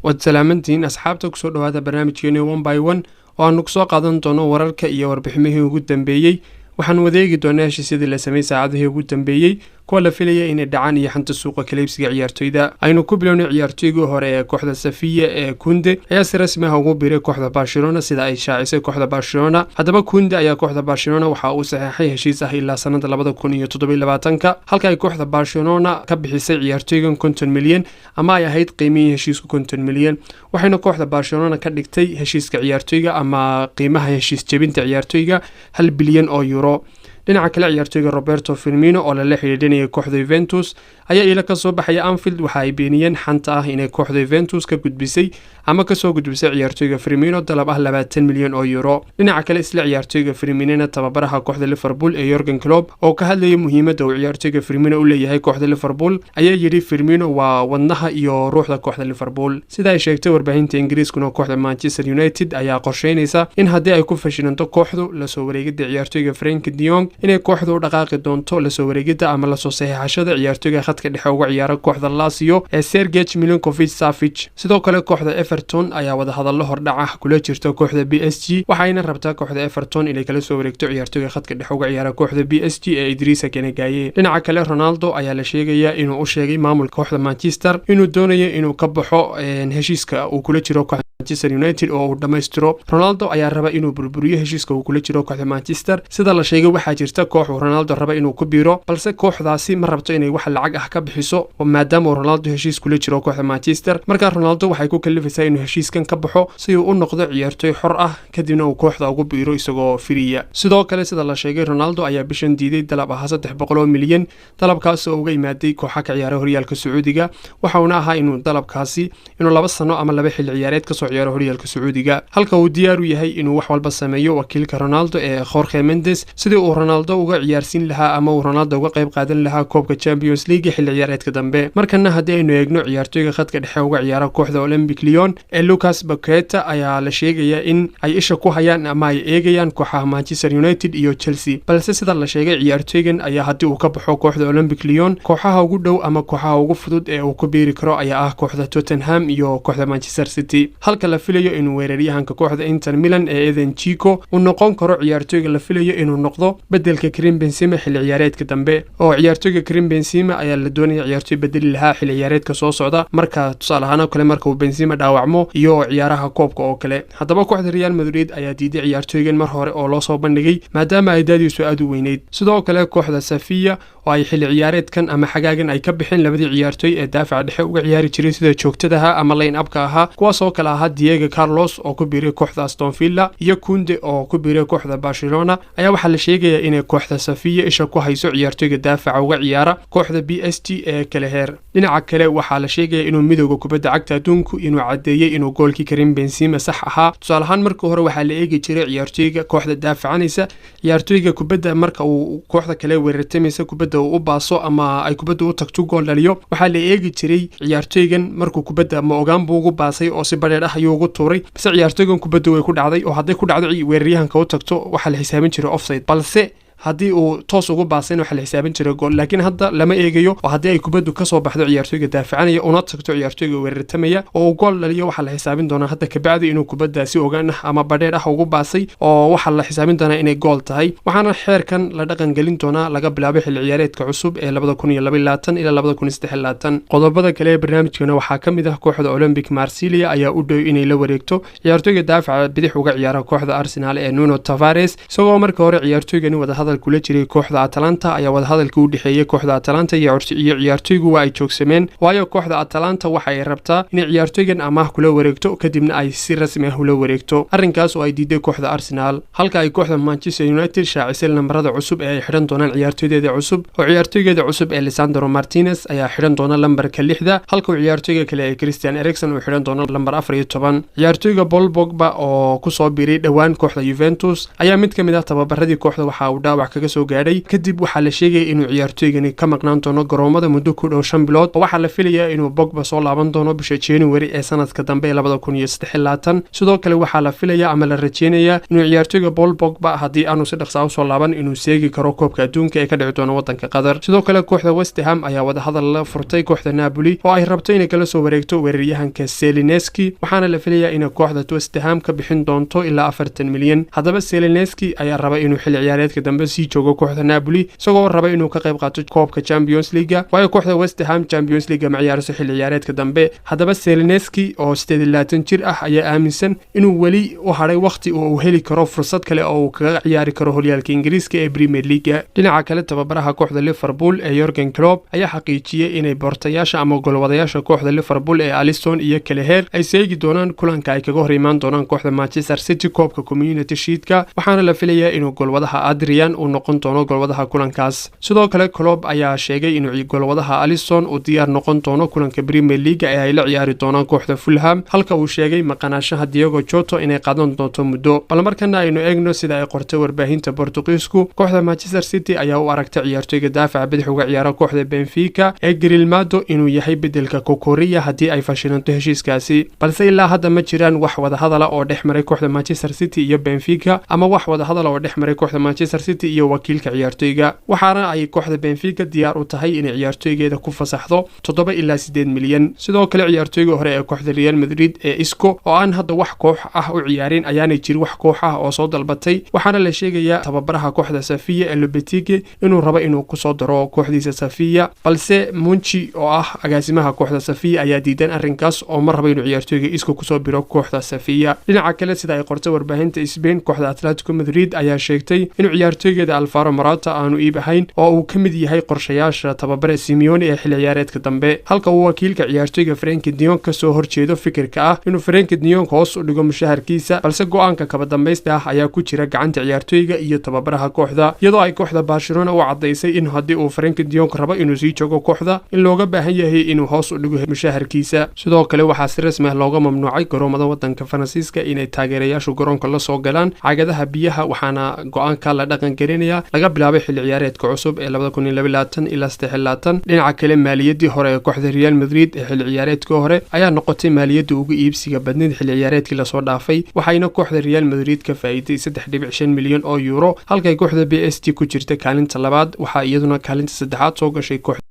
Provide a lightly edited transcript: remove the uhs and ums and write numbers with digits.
wad salaamantiin asxaabta ku soo dhawaada barnaamijkeena 1 by 1 oo aanu ku soo qaadan doono wararka iyo warbixinihii ugu dambeeyay waxaan wadeegi doonaa heshiisyadii la sameeyay saacadihii ugu dambeeyay kuwa la filayay inay dhacaan iyo xanta suuqa kaleebsiga ciyaartoyda aynu ku bilownay ciyaartoygii hore ee kooxda Sevilla ee Kunde ayaa si rasmi ah ugu biiray kooxda Barcelona sida ay shaacisay kooxda Barcelona haddaba Kunde ayaa kooxda Barcelona waxa uu saxeexay heshiis ah ilaa sanadda 2027 halka ay kooxda Barcelona ka bixisay ciyaartoygan 50 milyan ama ay ahayd qiimihii heshiisku 50 milyan waxayna kooxda Barcelona ka dhigtay heshiiska ciyaartoyga ama qiimaha heshiis jebinta ciyaartoyga 1 bilyan oo euro dhinaca kale ciyaartoyga Roberto Firmino oo la xiriirinayay kooxda Juventus ayaa ila ka soo baxay Anfield waxa ay beeniyeen xanta ah inay kooxda Juventus ka gudbisay ama ka soo gudbisay ciyaartoyga Firmino dalab ah 20 milyan oo euro dhinaca kale isla ciyaartoyga Firmino tababaraha kooxda Liverpool ee Jurgen Klopp oo ka hadlayay muhiimadda uu ciyaartoyga Firmino u leeyahay kooxda Liverpool ayaa yiri Firmino waa wadnaha iyo ruuxda kooxda Liverpool sida ay sheegtay warbaahinta Ingiriiska kooxda Manchester United ayaa qorsheynaysa in haddii ay ku fashilanto kooxdu la soo wareegida ciyaartoyga Frank de Jong inay kooxdu u dhaqaaqi doonto la soo wareegida ama la soo saxiixashada ciyaartoyga khadka dhexe uga ciyaara kooxda Lazio ee Sergej Milinkovic-Savic sidoo kale kooxda Everton ayaa wada hadallo hordhac ah kula jirta kooxda PSG waxayna rabtaa kooxda Everton inay kala soo wareegto ciyaartoyga khadka dhexe uga ciyaara kooxda PSG ee Idrissa Gana Gueye dhinaca kale Ronaldo ayaa la sheegayaa inuu u sheegay maamulka kooxda Manchester inuu doonayo inuu ka baxo heshiiska uu kula jiro kooxda Manchester United oo uu dhameystiro Ronaldo ayaa raba inuu burburiyo heshiiska uu kula jiro kooxda Manchester sida la sheegay waxa jirta koox Ronaldo raba inuu ku biiro balse kooxdaasi ma rabto inay wax lacag ah ka bixiso maadaama Ronaldo heshiis kula jiro kooxda Manchester marka Ronaldo waxay ku kalifaysaa inuu heshiiskan ka baxo si uu u noqdo ciyaartoy xor ah kadibna uu kooxda ugu biiro isagoo firiya sidoo kale sida la sheegay Ronaldo ayaa bishan diiday dalab ah 300 milyan dalabkaas oo uga imaaday kooxaha ka ciyaara horyaalka Sacuudiga waxa uu ahaa inuu dalabkaasi inuu 2 sano ama 2 xilli ciyaareed ka soo ciyaaro horyaalka Sacuudiga halka uu diyaar u yahay inuu wax walba sameeyo wakiilka Ronaldo ee Jorge Mendes sidii uu Ronaldo uga ciyaarsin lahaa ama uu Ronaldo uga qayb qaadan lahaa koobka Champions League xilli ciyaareedka dambe markana haddii aynu eegno ciyaartoyga khadka dhexe uga ciyaara kooxda Olympique Lyon ee Lucas Paqueta ayaa la sheegayaa in ay isha ku hayaan ama ay eegayaan kooxaha Manchester United iyo Chelsea balse sida la sheegay ciyaartoygan ayaa haddii uu ka baxo kooxda Olympique Lyon kooxaha ugu dhow ama kooxaha ugu fudud ee uu ku biiri karo ayaa ah kooxda Tottenham iyo kooxda Manchester City halka la filayo inuu weeraryahanka kooxda Inter Milan ee Eden Chico uu noqon karo ciyaartoyga la filayo inuu noqdo bedelka Karim Benzema xilli ciyaareedka dambe oo ciyaartoyga Karim Benzema ayaa la doonayay ciyaartoy bedeli lahaa xilli ciyaareedka soo socda marka tusaale ahaan kale marka uu Benzema dhaawacmo iyo ciyaaraha koobka oo kale haddaba kooxda Real Madrid ayaa diiday ciyaartoygan mar hore oo loo soo bandhigay maadaama ay daadiisu aad u weyneyd sidoo kale kooxda Sevilla oo ay xilli ciyaareedkan ama xagaagan ay ka bixin labadii ciyaartoy ee daafaca dhexe uga ciyaari jiray sida joogtadaha ama line-up-ka ahaa kuwaas oo kale ahaa Diego Carlos oo ku biiray kooxda Aston Villa iyo Kunde oo ku biiray kooxda Barcelona ayaa waxa la sheegayaa inay kooxda Sevilla isha ku hayso ciyaartoyga daafaca uga ciyaara kooxda PSG ee kale heer dhinaca kale waxa la sheegayaa inuu midowga kubadda cagta adduunku inuu cadeeyay inuu goolkii Karim Benzema sax ahaa tusaale ahaan markii hore waxa la eegi jiray ciyaartoyga kooxda daafacanaysa ciyaartoyga kubadda marka uu kooxda kale weerartamaysa kubadda uu u baaso ama ay kubadda u tagto gool dhaliyo waxa la eegi jiray ciyaartoygan markuu kubadda ma ogaan buu ugu baasay oo si badheer ah ayuu ugu tuuray bas ciyaartoygan kubadda way ku dhacday oo hadday ku dhacdo weeraryahanka u tagto waxa la xisaabin jiray offside balse haddii uu toos ugu baasay waxa la xisaabin jiray gool laakiin hadda lama eegayo oo haddii ay kubaddu ka soo baxdo ciyaartoyga daafacanaya una tagto ciyaartoyga weerartamaya oo gool dhaliyo waxa la xisaabin doonaa hadda ka bacdi inuu kubaddaasi ogaan ah ama badheer ah ugu baasay oo waxa la xisaabin doonaa inay gool tahay waxaana xeerkan la dhaqan gelin doonaa laga bilaabo xilli ciyaareedka cusub ee 2022 ilaa 2023 qodobada kale ee barnaamijkana waxaa ka mid ah kooxda Olympique Marseille ayaa u dhow inay la wareegto ciyaartoyga daafaca bidix uga ciyaara kooxda Arsenal ee Nuno Tavares isagoo markii hore ciyaartoygani wada hadal kula jiray kooxda Atalanta ayaa wada hadalka u dhaxeeyay kooxda Atalanta iyo ciyaartoygu ay joogsameen waayo kooxda Atalanta waxa ay rabtaa in ciyaartoygan amaah kula wareegto kadibna ay si rasmi ah ula wareegto arrinkaas oo ay diiday kooxda Arsenal halka ay kooxda Manchester United shaacisay lambarada cusub ee ay xiran doonaan ciyaartoydeeda cusub oo ciyaartoygeeda cusub ee Lisandro Martinez ayaa xiran doona lambarka 6 halka ciyaartoyga kale ee Christian Eriksen uu xiran doono lambar 14 ciyaartoyga Paul Pogba oo ku soo biiray dhawaan kooxda Juventus ayaa mid kamid ah tababaradii kooxda waxa uu dhaawac kaga soo gaadhay kadib waxaa la sheegaya inuu ciyaartooygani ka maqnaan doono garoomada muddo ku dhow 5 bilood oo waxaa la filayaa inuu Pogba soo laaban doono bisha January ee sanadka dambe ee 2023 sidoo kale waxaa la filayaa ama la rajeynayaa inuu ciyaartooyga Paul Pogba haddii aanu si dhaqso ah soo laaban inuu seegi karo koobka adduunka ee ka dhici doona wadanka Qatar sidoo kale kooxda West Ham ayaa wada hadal la furtay kooxda Napoli oo ay rabto inay kala soo wareegto weeraryahanka Selinski waxaana la filayaa in kooxda West Ham ka bixin doonto ilaa 40 milyan haddaba Selinski ayaa raba inuu xilli ciyaareedka dambe sii joogo kooxda Napoli isagoo raba inuu ka qayb qaato koobka Champions League waayo kooxda West Ham Champions League ma ciyaarayso xilli ciyaareedka dambe haddaba Selinski oo 28 jir ah ayaa aaminsan inuu wali u haray waqti uu heli karo fursad kale oo uu kaga ciyaari karo horyaalka Ingiriiska ee Premier League dhinaca kale tababaraha kooxda Liverpool ee Jurgen Klopp ayaa xaqiijiyay inay boortayaasha ama golwadayaasha kooxda Liverpool ee Alisson iyo Kelleher ay seegi doonaan kulanka ay kaga hor imaan doonaan kooxda Manchester City koobka Community Shield-ka waxaana la filayaa inuu golwadaha Adrian uu noqon doono golwadaha kulankaas sidoo kale Klopp ayaa sheegay inuu golwadaha Alisson uu diyaar noqon doono kulanka Premier League ee ay la ciyaari doonaan kooxda Fulham halka uu sheegay maqnaashaha Diogo Jota inay qaadan doonto muddo bal markana aynu eegno sida ay qortay warbaahinta Portugiisku kooxda Manchester City ayaa u aragtay ciyaartooyga daafaca bidix uga ciyaara kooxda Benfica ee Grilmado inuu yahay bedelka Kokoria haddii ay fashilanto heshiiskaasi balse ilaa hadda ma jiraan wax wada hadal oo dhex maray kooxda Manchester City iyo Benfica ama wax wada hadal oo dhex maray kooxda Manchester City iyo wakiilka ciyaartooyga waxaana ay kooxda Benfica diyaar u tahay inay ciyaartooygeeda ku fasaxdo 7 ilaa 8 milyan sidoo kale ciyaartooyga hore ee kooxda Real Madrid ee Isco oo aan hadda wax koox ah u ciyaarin ayaanay jir wax koox ah oo soo dalbatay waxaana la sheegayaa tababaraha kooxda Sevilla ee Lopetegui inuu rabo inuu ku soo daro kooxdiisa Sevilla balse Monchi oo ah agaasimaha kooxda Sevilla ayaa diidan arrinkaas oo mar rabo inuu ciyaartooyga Isco ku soo biro kooxda Sevilla dhinaca kale sida ay qortay warbaahinta Spain kooxda Atletico Madrid ayaa sheegtay inuu ciyaartooygeeda Alvaro Morata aanu iib ahayn oo uu ka mid yahay qorshayaasha tababare Simeone ee xilli ciyaareedka dambe halka uu wakiilka ciyaartooyga Frenkie de Jong ka soo horjeedo fikirka ah inuu Frenkie de Jong hoos u dhigo mushaharkiisa balse go'aanka kaba dambaysta ah ayaa ku jira gacanta ciyaartooyga iyo tababaraha kooxda iyadoo ay kooxda Barcelona u cadeysay in haddii uu Frenkie de Jong rabo inuu sii joogo kooxda in looga baahan yahay inuu hoos u dhigo mushaharkiisa sidoo kale waxaa si rasmi ah looga mamnuucay garoomada wadanka Faransiiska inay taageerayaashu garoonka la soo galaan cagadaha biyaha waxaana go'aanka la dhaqan gelinayaa laga bilaabay xilli ciyaareedka cusub ee 2022 ilaa 23 dhinaca kale maaliyadii hore ee kooxda Real Madrid ee xilli ciyaareedka hore ayaa noqotay maaliyadda ugu iibsiga badneed xilli ciyaareedkii la soo dhaafay waxayna kooxda Real Madrid ka faa'iiday 3.5 milyan oo euro halka kooxda PSG ku jirta kaalinta labaad waxa iyaduna kaalinta saddexaad soo gashay kooxda